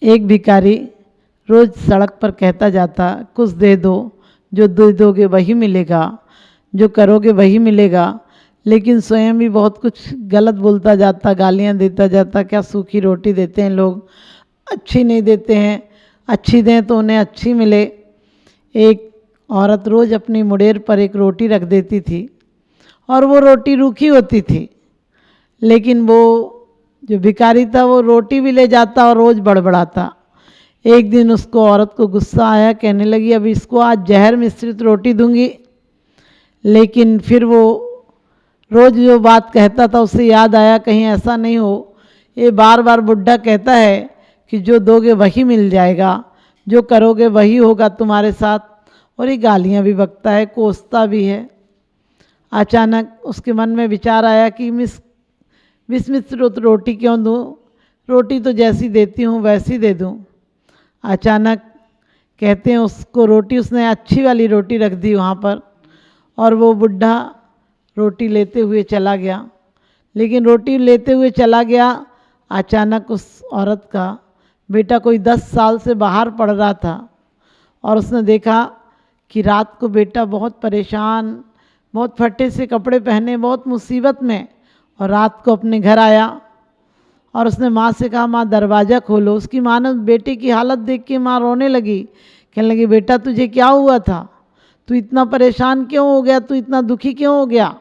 एक भिखारी रोज़ सड़क पर कहता जाता, कुछ दे दो, जो दे दोगे वही मिलेगा, जो करोगे वही मिलेगा। लेकिन स्वयं भी बहुत कुछ गलत बोलता जाता, गालियाँ देता जाता। क्या सूखी रोटी देते हैं लोग, अच्छी नहीं देते हैं, अच्छी दें तो उन्हें अच्छी मिले। एक औरत रोज़ अपनी मुडेर पर एक रोटी रख देती थी और वो रोटी रूखी होती थी, लेकिन वो जो भिखारी था वो रोटी भी ले जाता और रोज़ बड़बड़ाता। एक दिन उसको औरत को गुस्सा आया, कहने लगी अब इसको आज जहर मिश्रित रोटी दूंगी। लेकिन फिर वो रोज़ जो बात कहता था उससे याद आया, कहीं ऐसा नहीं हो ये बार बार बुढ़ा कहता है कि जो दोगे वही मिल जाएगा, जो करोगे वही होगा तुम्हारे साथ, और ये गालियाँ भी बकता है, कोसता भी है। अचानक उसके मन में विचार आया कि मिश्रित रोटी क्यों दूँ, रोटी तो जैसी देती हूँ वैसी दे दूँ। अचानक कहते हैं उसको रोटी, उसने अच्छी वाली रोटी रख दी वहाँ पर, और वो बुढ़ा रोटी लेते हुए चला गया। लेकिन रोटी लेते हुए चला गया, अचानक उस औरत का बेटा कोई 10 साल से बाहर पड़ रहा था, और उसने देखा कि रात को बेटा बहुत परेशान, बहुत फटे से कपड़े पहने, बहुत मुसीबत में, और रात को अपने घर आया और उसने माँ से कहा माँ दरवाज़ा खोलो। उसकी माँ ने बेटे की हालत देख के माँ रोने लगी, कहने लगी बेटा तुझे क्या हुआ था, तू इतना परेशान क्यों हो गया, तू इतना दुखी क्यों हो गया।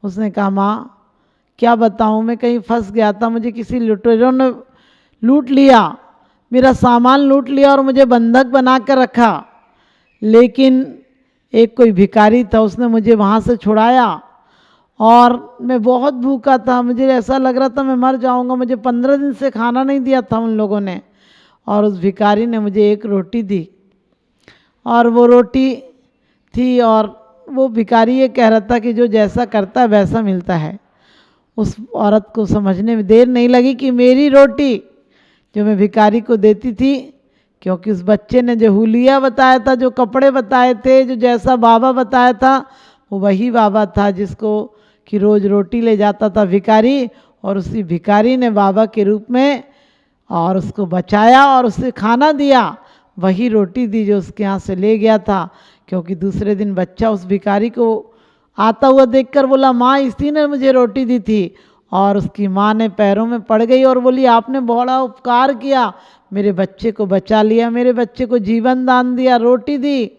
उसने कहा माँ क्या बताऊँ, मैं कहीं फंस गया था, मुझे किसी लुटेरों ने लूट लिया, मेरा सामान लूट लिया और मुझे बंधक बना कर रखा। लेकिन एक कोई भिखारी था, उसने मुझे वहाँ से छुड़ाया, और मैं बहुत भूखा था, मुझे ऐसा लग रहा था मैं मर जाऊंगा, मुझे 15 दिन से खाना नहीं दिया था उन लोगों ने, और उस भिखारी ने मुझे एक रोटी दी, और वो रोटी थी, और वो भिखारी ये कह रहा था कि जो जैसा करता है वैसा मिलता है। उस औरत को समझने में देर नहीं लगी कि मेरी रोटी जो मैं भिखारी को देती थी, क्योंकि उस बच्चे ने जो हुलिया बताया था, जो कपड़े बताए थे, जो जैसा बाबा बताया था, वो वही बाबा था जिसको कि रोज़ रोटी ले जाता था भिखारी, और उसी भिखारी ने बाबा के रूप में और उसको बचाया और उसे खाना दिया, वही रोटी दी जो उसके यहाँ से ले गया था। क्योंकि दूसरे दिन बच्चा उस भिखारी को आता हुआ देखकर बोला माँ इसी ने मुझे रोटी दी थी, और उसकी माँ ने पैरों में पड़ गई और बोली आपने बड़ा उपकार किया, मेरे बच्चे को बचा लिया, मेरे बच्चे को जीवन दान दिया, रोटी दी,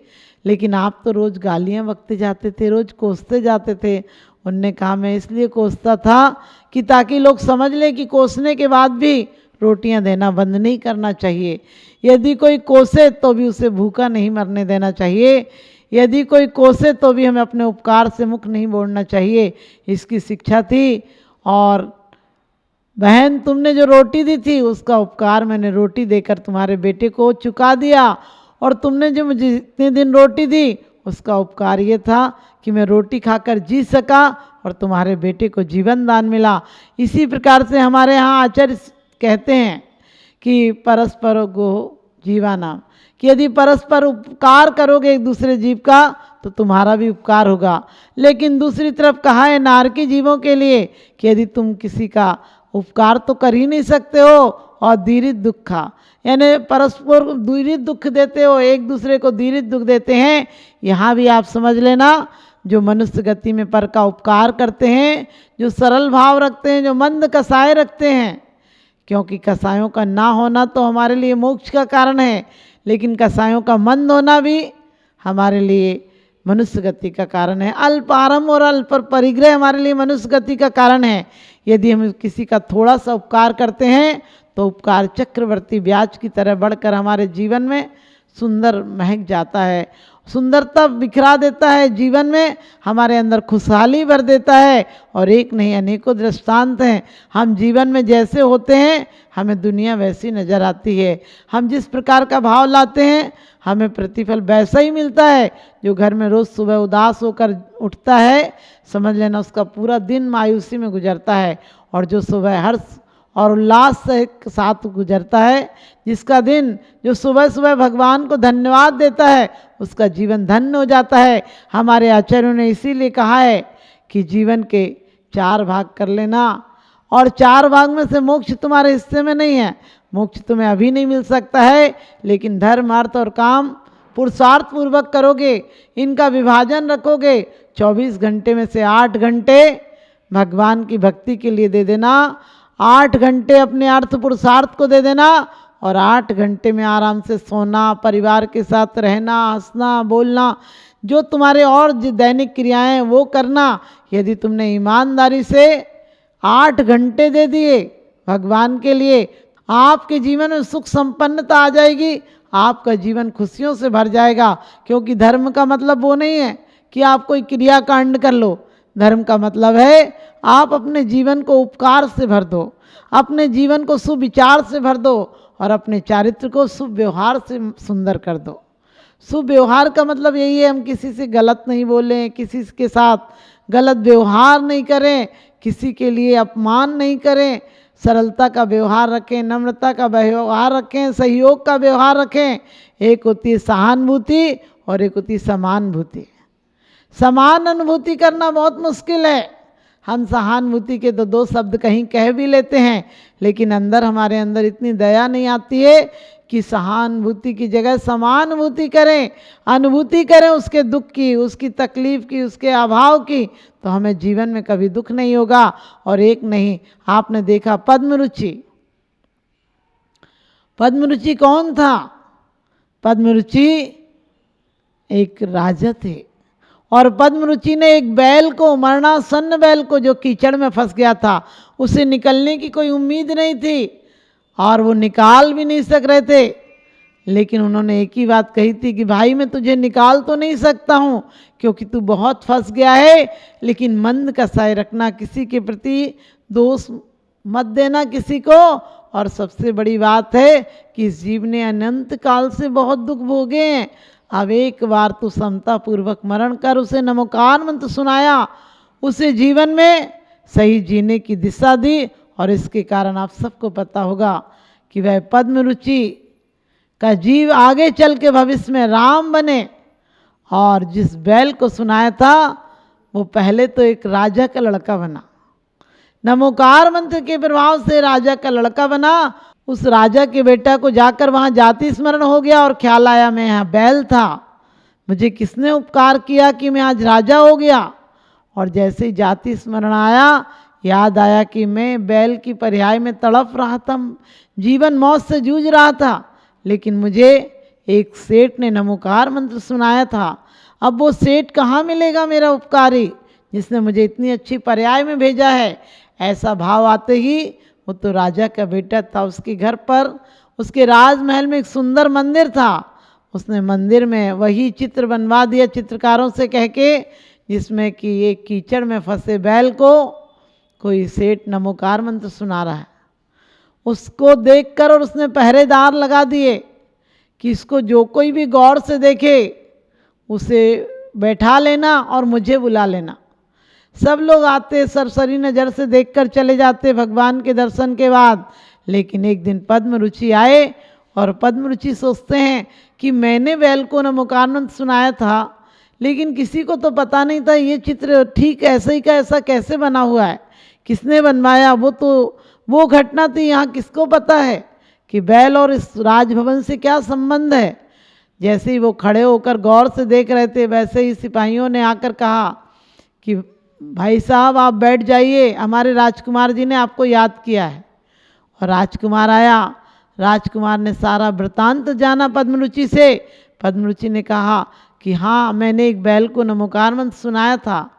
लेकिन आप तो रोज़ गालियाँ बकते जाते थे, रोज़ कोसते जाते थे। उनने कहा मैं इसलिए कोसता था कि ताकि लोग समझ लें कि कोसने के बाद भी रोटियां देना बंद नहीं करना चाहिए। यदि कोई कोसे तो भी उसे भूखा नहीं मरने देना चाहिए, यदि कोई कोसे तो भी हमें अपने उपकार से मुख नहीं मोड़ना चाहिए, इसकी शिक्षा थी। और बहन तुमने जो रोटी दी थी उसका उपकार मैंने रोटी देकर तुम्हारे बेटे को चुका दिया, और तुमने जो मुझे इतने दिन रोटी दी उसका उपकार ये था कि मैं रोटी खाकर जी सका और तुम्हारे बेटे को जीवन दान मिला। इसी प्रकार से हमारे यहाँ आचार्य कहते हैं कि परस्पर गो जीवानाम, कि यदि परस्पर उपकार करोगे एक दूसरे जीव का तो तुम्हारा भी उपकार होगा। लेकिन दूसरी तरफ कहा है नारकी जीवों के लिए कि यदि तुम किसी का उपकार तो कर ही नहीं सकते हो और दीरित दुखा, यानी परस्पर दीरित दुख देते हो, एक दूसरे को दीरित दुख देते हैं। यहाँ भी आप समझ लेना जो मनुष्य गति में पर का उपकार करते हैं, जो सरल भाव रखते हैं, जो मंद कसाय रखते हैं, क्योंकि कसायों का ना होना तो हमारे लिए मोक्ष का कारण है, लेकिन कसायों का मंद होना भी हमारे लिए मनुष्य गति का कारण है। अल्प आरंभ और अल्प परिग्रह हमारे लिए मनुष्य गति का कारण है। यदि हम किसी का थोड़ा सा उपकार करते हैं तो उपकार चक्रवर्ती ब्याज की तरह बढ़कर हमारे जीवन में सुंदर महक जाता है, सुंदरता बिखरा देता है, जीवन में हमारे अंदर खुशहाली भर देता है। और एक नहीं अनेकों दृष्टांत हैं, हम जीवन में जैसे होते हैं हमें दुनिया वैसी नज़र आती है, हम जिस प्रकार का भाव लाते हैं हमें प्रतिफल वैसा ही मिलता है। जो घर में रोज़ सुबह उदास होकर उठता है समझ लेना उसका पूरा दिन मायूसी में गुजरता है, और जो सुबह हर्ष और उल्लास से साथ गुजरता है, जिसका दिन जो सुबह सुबह भगवान को धन्यवाद देता है उसका जीवन धन्य हो जाता है। हमारे आचार्यों ने इसीलिए कहा है कि जीवन के 4 भाग कर लेना और 4 भाग में से मोक्ष तुम्हारे हिस्से में नहीं है। मोक्ष तुम्हें अभी नहीं मिल सकता है, लेकिन धर्म अर्थ और काम पुरुषार्थ पूर्वक करोगे, इनका विभाजन रखोगे। 24 घंटे में से 8 घंटे भगवान की भक्ति के लिए दे देना, 8 घंटे अपने अर्थ पुरुषार्थ को दे देना, और 8 घंटे में आराम से सोना, परिवार के साथ रहना, हंसना, बोलना, जो तुम्हारे और दैनिक क्रियाएं हैं वो करना। यदि तुमने ईमानदारी से 8 घंटे दे दिए भगवान के लिए, आपके जीवन में सुख संपन्नता आ जाएगी, आपका जीवन खुशियों से भर जाएगा। क्योंकि धर्म का मतलब वो नहीं है कि आप कोई क्रियाकांड कर लो। धर्म का मतलब है आप अपने जीवन को उपकार से भर दो, अपने जीवन को सुविचार से भर दो, और अपने चारित्र को शुभ व्यवहार से सुंदर कर दो। शुभ व्यवहार का मतलब यही है हम किसी से गलत नहीं बोलें, किसी के साथ गलत व्यवहार नहीं करें, किसी के लिए अपमान नहीं करें, सरलता का व्यवहार रखें, नम्रता का व्यवहार रखें, सहयोग का व्यवहार रखें। एक होती है सहानुभूति और एक होती है समानुभूति। समान अनुभूति करना बहुत मुश्किल है। हम सहानुभूति के तो 2 शब्द कहीं कह भी लेते हैं, लेकिन अंदर हमारे अंदर इतनी दया नहीं आती है कि सहानुभूति की जगह समानुभूति करें, अनुभूति करें उसके दुख की, उसकी तकलीफ की, उसके अभाव की, तो हमें जीवन में कभी दुख नहीं होगा। और एक नहीं, आपने देखा पद्मरुचि। पद्मरुचि कौन था? पद्मरुचि एक राजा थे, और पद्मरुचि ने एक बैल को, मरणासन्न बैल को, जो कीचड़ में फंस गया था, उसे निकलने की कोई उम्मीद नहीं थी और वो निकाल भी नहीं सक रहे थे, लेकिन उन्होंने एक ही बात कही थी कि भाई मैं तुझे निकाल तो नहीं सकता हूँ क्योंकि तू बहुत फंस गया है, लेकिन मंद कसाई रखना, किसी के प्रति दोष मत देना किसी को। और सबसे बड़ी बात है कि इस जीव ने अनंत काल से बहुत दुख भोगे हैं। अब एक बार तू समता पूर्वक मरण कर, उसे नमोकार मंत्र सुनाया, उसे जीवन में सही जीने की दिशा दी, और इसके कारण आप सबको पता होगा कि वह पद्मरुचि का जीव आगे चल के भविष्य में राम बने। और जिस बैल को सुनाया था वो पहले तो एक राजा का लड़का बना, नमोकार मंत्र के प्रभाव से राजा का लड़का बना। उस राजा के बेटा को जाकर वहाँ जाति स्मरण हो गया और ख्याल आया मैं यहाँ बैल था, मुझे किसने उपकार किया कि मैं आज राजा हो गया। और जैसे ही जाति स्मरण आया, याद आया कि मैं बैल की पर्याय में तड़प रहा था, जीवन मौत से जूझ रहा था, लेकिन मुझे एक सेठ ने नमोकार मंत्र सुनाया था। अब वो सेठ कहाँ मिलेगा मेरा उपकारी, जिसने मुझे इतनी अच्छी पर्याय में भेजा है। ऐसा भाव आते ही वो तो राजा का बेटा था, उसके घर पर, उसके राजमहल में एक सुंदर मंदिर था, उसने मंदिर में वही चित्र बनवा दिया चित्रकारों से कह के, जिसमें कि एक कीचड़ में फंसे बैल को कोई सेठ नमोकार मंत्र सुना रहा है। उसको देखकर और उसने पहरेदार लगा दिए कि इसको जो कोई भी गौर से देखे उसे बैठा लेना और मुझे बुला लेना। सब लोग आते, सरसरी नज़र से देखकर चले जाते भगवान के दर्शन के बाद। लेकिन एक दिन पद्मरुचि आए और पद्मरुचि सोचते हैं कि मैंने बैल को नमोकार मंत्र सुनाया था, लेकिन किसी को तो पता नहीं था ये चित्र ठीक ऐसे ही का ऐसा कैसे बना हुआ है, किसने बनवाया। वो घटना थी, यहाँ किसको पता है कि बैल और इस राजभवन से क्या संबंध है। जैसे ही वो खड़े होकर गौर से देख रहे थे, वैसे ही सिपाहियों ने आकर कहा कि भाई साहब आप बैठ जाइए, हमारे राजकुमार जी ने आपको याद किया है। और राजकुमार आया, राजकुमार ने सारा वृतांत जाना पद्मरुचि से। पद्मरुचि ने कहा कि हाँ मैंने एक बैल को नमोकार मंत्र सुनाया था।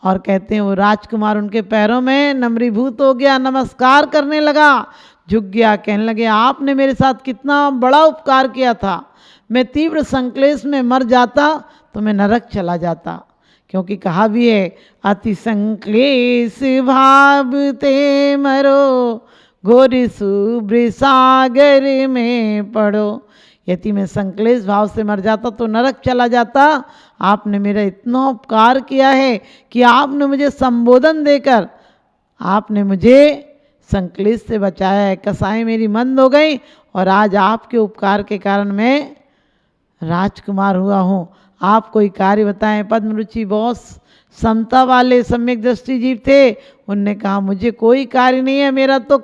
और कहते हैं वो राजकुमार उनके पैरों में नम्रीभूत हो गया, नमस्कार करने लगा, झुक गया, कहने लगे आपने मेरे साथ कितना बड़ा उपकार किया था, मैं तीव्र संक्लेश में मर जाता तो मैं नरक चला जाता। क्योंकि कहा भी है अति संक्लेश भाव ते मरो, घोर शुभ्र सागर में पड़ो। यदि मैं संक्लेश भाव से मर जाता तो नरक चला जाता। आपने मेरा इतना उपकार किया है कि आपने मुझे संबोधन देकर आपने मुझे संक्लेश से बचाया है। कसाई मेरी मंद हो गई और आज आपके उपकार के कारण मैं राजकुमार हुआ हूँ। आप कोई कार्य बताएं। पद्मरुचि बहुत समता वाले सम्यक दृष्टि जीव थे, उनने कहा मुझे कोई कार्य नहीं है, मेरा तो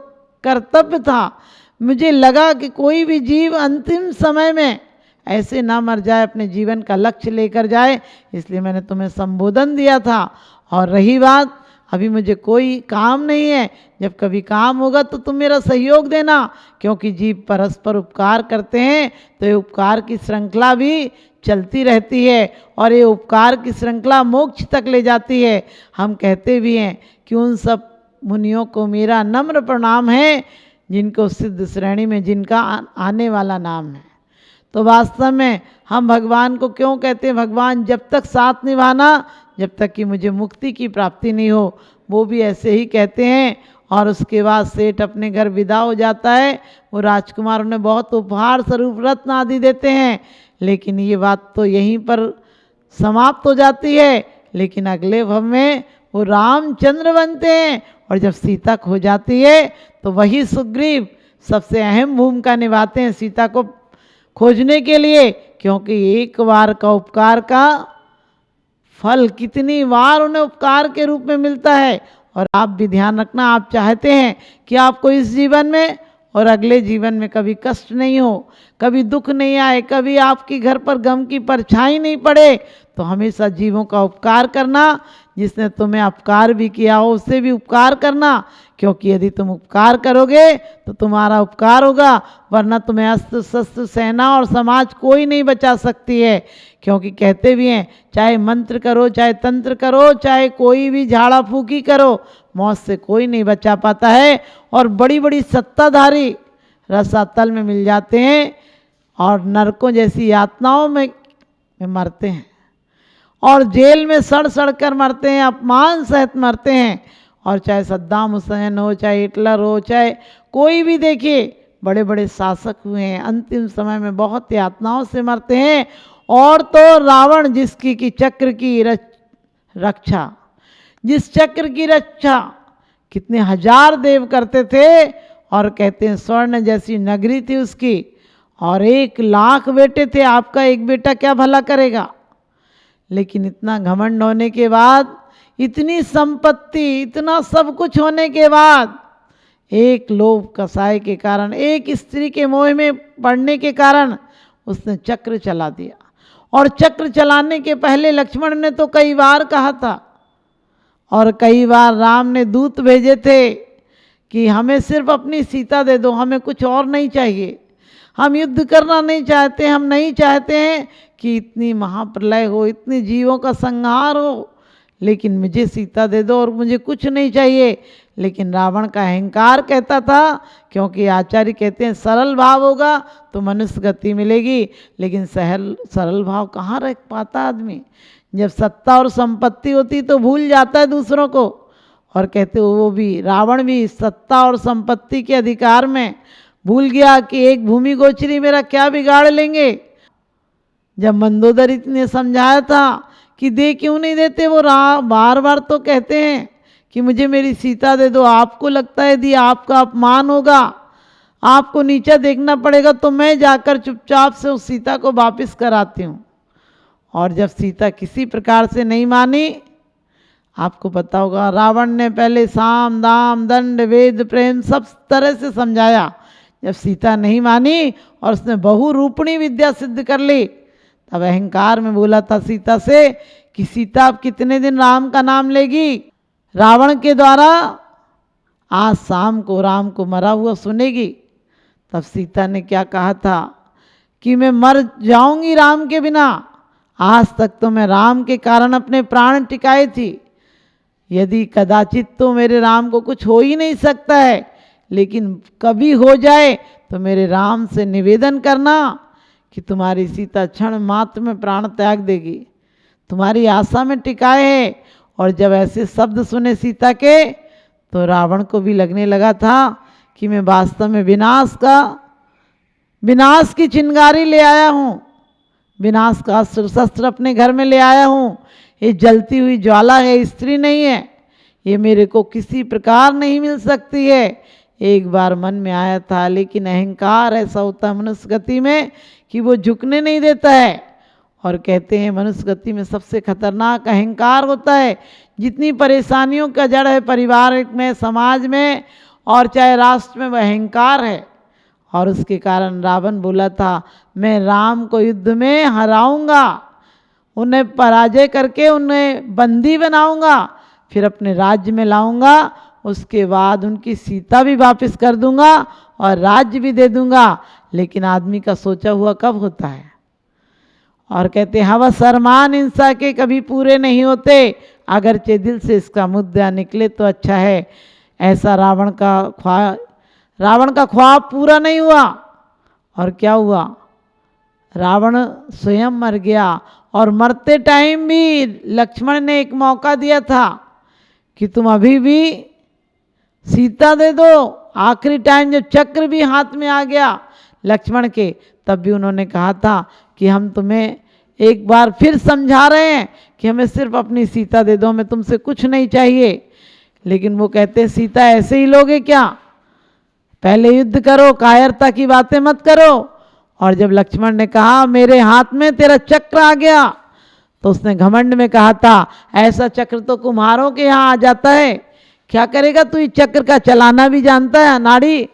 कर्तव्य था। मुझे लगा कि कोई भी जीव अंतिम समय में ऐसे ना मर जाए, अपने जीवन का लक्ष्य लेकर जाए, इसलिए मैंने तुम्हें संबोधन दिया था। और रही बात, अभी मुझे कोई काम नहीं है, जब कभी काम होगा तो तुम मेरा सहयोग देना, क्योंकि जीव परस्पर उपकार करते हैं तो ये उपकार की श्रृंखला भी चलती रहती है और ये उपकार की श्रृंखला मोक्ष तक ले जाती है। हम कहते भी हैं कि उन सब मुनियों को मेरा नम्र प्रणाम है जिनको सिद्ध श्रेणी में जिनका आने वाला नाम है। तो वास्तव में हम भगवान को क्यों कहते हैं, भगवान जब तक साथ निभाना, जब तक कि मुझे मुक्ति की प्राप्ति नहीं हो, वो भी ऐसे ही कहते हैं। और उसके बाद सेठ अपने घर विदा हो जाता है। वो राजकुमार उन्हें बहुत उपहार स्वरूप रत्न आदि देते हैं, लेकिन ये बात तो यहीं पर समाप्त हो जाती है। लेकिन अगले भव में वो रामचंद्र बनते हैं, और जब सीता खो जाती है तो वही सुग्रीव सबसे अहम भूमिका निभाते हैं सीता को खोजने के लिए, क्योंकि एक बार का उपकार का फल कितनी बार उन्हें उपकार के रूप में मिलता है। और आप भी ध्यान रखना, आप चाहते हैं कि आपको इस जीवन में और अगले जीवन में कभी कष्ट नहीं हो, कभी दुख नहीं आए, कभी आपके घर पर गम की परछाई नहीं पड़े, तो हमेशा जीवों का उपकार करना, जिसने तुम्हें अपकार भी किया हो उससे भी उपकार करना, क्योंकि यदि तुम उपकार करोगे तो तुम्हारा उपकार होगा, वरना तुम्हें अस्त्र शस्त्र सेना और समाज कोई नहीं बचा सकती है। क्योंकि कहते भी हैं, चाहे मंत्र करो, चाहे तंत्र करो, चाहे कोई भी झाड़ा फूकी करो, मौत से कोई नहीं बचा पाता है। और बड़ी बड़ी सत्ताधारी रसातल में मिल जाते हैं और नरकों जैसी यातनाओं में मरते हैं, और जेल में सड़ सड़ कर मरते हैं, अपमान सहित मरते हैं। और चाहे सद्दाम हुसैन हो, चाहे हिटलर हो, चाहे कोई भी, देखिए बड़े बड़े शासक हुए हैं, अंतिम समय में बहुत यातनाओं से मरते हैं। और तो रावण, जिसकी की चक्र की रक्षा, जिस चक्र की रक्षा कितने हजार देव करते थे, और कहते हैं स्वर्ण जैसी नगरी थी उसकी, और 1,00,000 बेटे थे, आपका एक बेटा क्या भला करेगा। लेकिन इतना घमंड होने के बाद, इतनी संपत्ति, इतना सब कुछ होने के बाद, एक लोभ कसाई के कारण, एक स्त्री के मोह में पड़ने के कारण उसने चक्र चला दिया। और चक्र चलाने के पहले लक्ष्मण ने तो कई बार कहा था, और कई बार राम ने दूत भेजे थे कि हमें सिर्फ अपनी सीता दे दो, हमें कुछ और नहीं चाहिए, हम युद्ध करना नहीं चाहते, हम नहीं चाहते हैं कि इतनी महाप्रलय हो, इतने जीवों का संहार हो, लेकिन मुझे सीता दे दो और मुझे कुछ नहीं चाहिए। लेकिन रावण का अहंकार कहता था, क्योंकि आचार्य कहते हैं सरल भाव होगा तो मनुष्य गति मिलेगी, लेकिन सरल भाव कहाँ रख पाता आदमी। जब सत्ता और संपत्ति होती तो भूल जाता है दूसरों को। और कहते वो भी, रावण भी सत्ता और संपत्ति के अधिकार में भूल गया कि एक भूमि गोचरी मेरा क्या बिगाड़ लेंगे। जब मंदोदरी ने समझाया था कि दे क्यों नहीं देते, वो बार बार तो कहते हैं कि मुझे मेरी सीता दे दो। आपको लगता है यदि आपका अपमान होगा, आपको नीचा देखना पड़ेगा, तो मैं जाकर चुपचाप से उस सीता को वापस कराती हूँ। और जब सीता किसी प्रकार से नहीं मानी, आपको पता होगा रावण ने पहले साम दाम दंड वेद प्रेम सब तरह से समझाया। जब सीता नहीं मानी और उसने बहुरूपणी विद्या सिद्ध कर ली, तब अहंकार में बोला था सीता से कि सीता अब कितने दिन राम का नाम लेगी, रावण के द्वारा आज शाम को राम को मरा हुआ सुनेगी। तब सीता ने क्या कहा था कि मैं मर जाऊंगी राम के बिना, आज तक तो मैं राम के कारण अपने प्राण टिकाए थी, यदि कदाचित तो मेरे राम को कुछ हो ही नहीं सकता है, लेकिन कभी हो जाए तो मेरे राम से निवेदन करना कि तुम्हारी सीता क्षण मात्र में प्राण त्याग देगी, तुम्हारी आशा में टिकाए है। और जब ऐसे शब्द सुने सीता के, तो रावण को भी लगने लगा था कि मैं वास्तव में विनाश की चिंगारी ले आया हूँ, विनाश का अस्त्र शस्त्र अपने घर में ले आया हूँ। ये जलती हुई ज्वाला है, स्त्री नहीं है, ये मेरे को किसी प्रकार नहीं मिल सकती है। एक बार मन में आया था, लेकिन अहंकार ऐसा होता है मनुष्य गति में कि वो झुकने नहीं देता है। और कहते हैं मनुष्य गति में सबसे खतरनाक अहंकार होता है। जितनी परेशानियों का जड़ है परिवार में, समाज में और चाहे राष्ट्र में, वह अहंकार है। और उसके कारण रावण बोला था मैं राम को युद्ध में हराऊंगा, उन्हें पराजय करके उन्हें बंदी बनाऊंगा, फिर अपने राज्य में लाऊंगा, उसके बाद उनकी सीता भी वापस कर दूंगा और राज्य भी दे दूंगा। लेकिन आदमी का सोचा हुआ कब होता है? और कहते हैं हवस अरमान इंसान के कभी पूरे नहीं होते, अगरचे दिल से इसका मुद्दा निकले तो अच्छा है। ऐसा रावण का ख्वाब पूरा नहीं हुआ। और क्या हुआ? रावण स्वयं मर गया। और मरते टाइम भी लक्ष्मण ने एक मौका दिया था कि तुम अभी भी सीता दे दो। आखिरी टाइम जब चक्र भी हाथ में आ गया लक्ष्मण के, तब भी उन्होंने कहा था कि हम तुम्हें एक बार फिर समझा रहे हैं कि हमें सिर्फ अपनी सीता दे दो, हमें तुमसे कुछ नहीं चाहिए। लेकिन वो कहते सीता ऐसे ही लोगे क्या? पहले युद्ध करो, कायरता की बातें मत करो। और जब लक्ष्मण ने कहा मेरे हाथ में तेरा चक्र आ गया, तो उसने घमंड में कहा था ऐसा चक्र तो कुम्हारों के यहाँ आ जाता है, क्या करेगा तू? इस चक्र का चलाना भी जानता है अनाड़ी।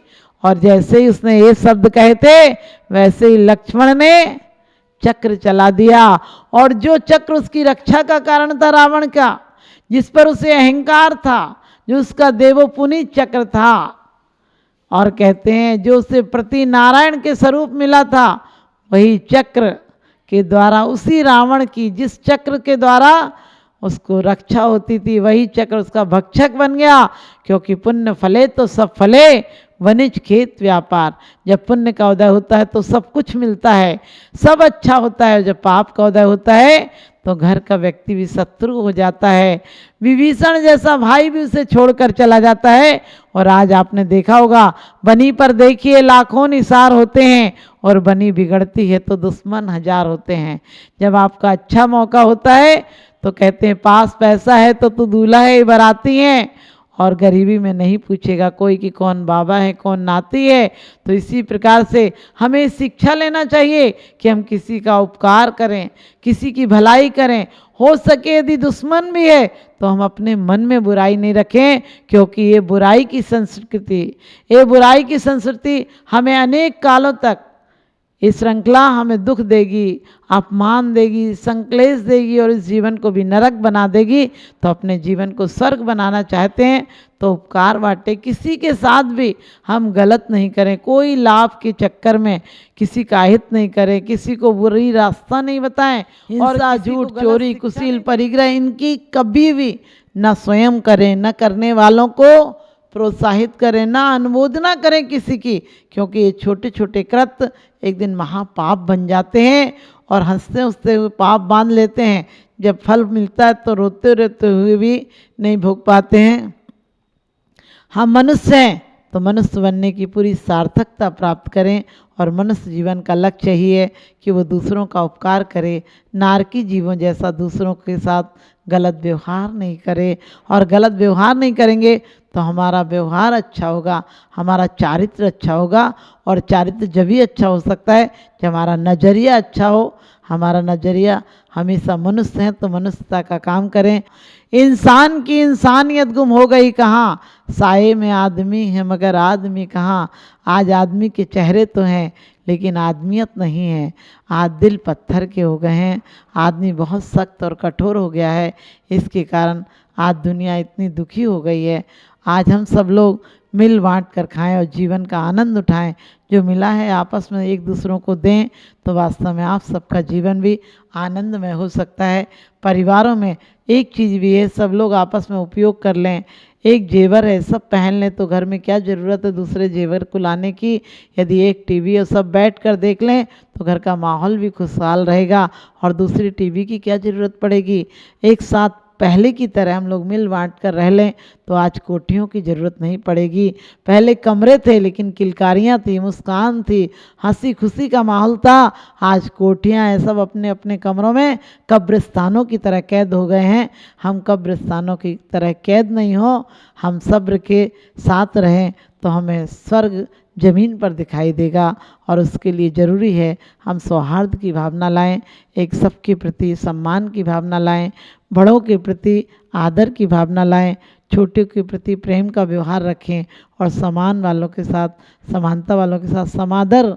और जैसे ही उसने ये शब्द कहे थे वैसे ही लक्ष्मण ने चक्र चला दिया। और जो चक्र उसकी रक्षा का कारण था रावण का, जिस पर उसे अहंकार था, जो उसका देवोपुनीत चक्र था, और कहते हैं जो उसे प्रति नारायण के स्वरूप मिला था, वही चक्र के द्वारा, उसी रावण की जिस चक्र के द्वारा उसको रक्षा होती थी, वही चक्र उसका भक्षक बन गया। क्योंकि पुण्य फले तो सब फले, वनिज खेत व्यापार। जब पुण्य का उदय होता है तो सब कुछ मिलता है, सब अच्छा होता है। जब पाप का उदय होता है तो घर का व्यक्ति भी शत्रु हो जाता है। विभीषण जैसा भाई भी उसे छोड़कर चला जाता है। और आज आपने देखा होगा बनी पर देखिए लाखों निसार होते हैं, और बनी बिगड़ती है तो दुश्मन हजार होते हैं। जब आपका अच्छा मौका होता है तो कहते हैं पास पैसा है तो तू दूल्हा है बाराती है, और गरीबी में नहीं पूछेगा कोई कि कौन बाबा है कौन नाती है। तो इसी प्रकार से हमें शिक्षा लेना चाहिए कि हम किसी का उपकार करें, किसी की भलाई करें। हो सके यदि दुश्मन भी है तो हम अपने मन में बुराई नहीं रखें, क्योंकि ये बुराई की संस्कृति हमें अनेक कालों तक ये श्रृंखला हमें दुख देगी, अपमान देगी, संक्लेश देगी, और इस जीवन को भी नरक बना देगी। तो अपने जीवन को स्वर्ग बनाना चाहते हैं तो उपकार बांटे, किसी के साथ भी हम गलत नहीं करें, कोई लाभ के चक्कर में किसी का हित नहीं करें, किसी को बुरी रास्ता नहीं बताएं, और झूठ चोरी कुशील परिग्रह इनकी कभी भी न स्वयं करें, न करने वालों को प्रोत्साहित करें, ना अनुमोदना करें किसी की। क्योंकि ये छोटे छोटे कृत्य एक दिन महापाप बन जाते हैं, और हंसते हंसते हुए पाप बांध लेते हैं। जब फल मिलता है तो रोते रोते हुए भी नहीं भोग पाते हैं। हम मनुष्य हैं तो मनुष्य बनने की पूरी सार्थकता प्राप्त करें, और मनुष्य जीवन का लक्ष्य यही है कि वो दूसरों का उपकार करे, नारकी जीवों जैसा दूसरों के साथ गलत व्यवहार नहीं करे। और गलत व्यवहार नहीं करेंगे तो हमारा व्यवहार अच्छा होगा, हमारा चारित्र अच्छा होगा। और चारित्र जब भी अच्छा हो सकता है जब हमारा नज़रिया अच्छा हो। हमारा नज़रिया हमेशा मनुष्य हैं तो मनुष्यता का काम करें। इंसान की इंसानियत गुम हो गई कहाँ, साये में आदमी है मगर आदमी कहाँ। आज आदमी के चेहरे तो हैं लेकिन आदमियत नहीं है। आज दिल पत्थर के हो गए हैं, आदमी बहुत सख्त और कठोर हो गया है। इसके कारण आज दुनिया इतनी दुखी हो गई है। आज हम सब लोग मिल बांट कर खाएं और जीवन का आनंद उठाएं। जो मिला है आपस में एक दूसरों को दें तो वास्तव में आप सबका जीवन भी आनंदमय हो सकता है। परिवारों में एक चीज़ भी है, सब लोग आपस में उपयोग कर लें। एक जेवर है, सब पहन लें तो घर में क्या ज़रूरत है दूसरे जेवर को लाने की। यदि एक टीवी है सब बैठ कर देख लें तो घर का माहौल भी खुशहाल रहेगा, और दूसरी टीवी की क्या ज़रूरत पड़ेगी। एक साथ पहले की तरह हम लोग मिल बांट कर रह लें तो आज कोठियों की ज़रूरत नहीं पड़ेगी। पहले कमरे थे लेकिन किलकारियाँ थी, मुस्कान थी, हंसी खुशी का माहौल था। आज कोठियाँ हैं, सब अपने अपने कमरों में कब्रिस्तानों की तरह कैद हो गए हैं। हम कब्रिस्तानों की तरह कैद नहीं हो, हम सब्र के साथ रहें तो हमें स्वर्ग ज़मीन पर दिखाई देगा। और उसके लिए ज़रूरी है हम सौहार्द की भावना लाएं, एक सबके प्रति सम्मान की भावना लाएं, बड़ों के प्रति आदर की भावना लाएं, छोटे के प्रति प्रेम का व्यवहार रखें और समान वालों के साथ, समानता वालों के साथ समादर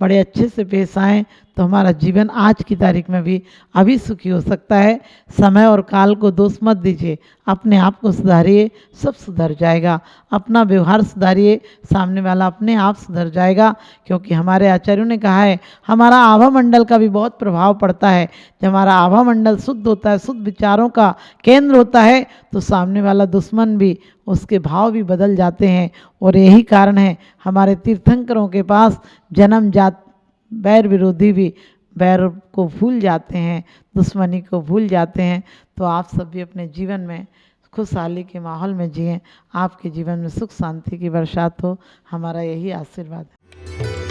बड़े अच्छे से पेश आएँ, तो हमारा जीवन आज की तारीख में भी अभी सुखी हो सकता है। समय और काल को दोष मत दीजिए, अपने आप को सुधारिए, सब सुधर जाएगा। अपना व्यवहार सुधारिए, सामने वाला अपने आप सुधर जाएगा। क्योंकि हमारे आचार्यों ने कहा है, हमारा आभा मंडल का भी बहुत प्रभाव पड़ता है। जब हमारा आभा मंडल शुद्ध होता है, शुद्ध विचारों का केंद्र होता है, तो सामने वाला दुश्मन भी, उसके भाव भी बदल जाते हैं। और यही कारण है हमारे तीर्थंकरों के पास जन्म जात बैर विरोधी भी बैर को भूल जाते हैं, दुश्मनी को भूल जाते हैं। तो आप सब भी अपने जीवन में खुशहाली के माहौल में जिएं, आपके जीवन में सुख शांति की बरसात हो, हमारा यही आशीर्वाद है।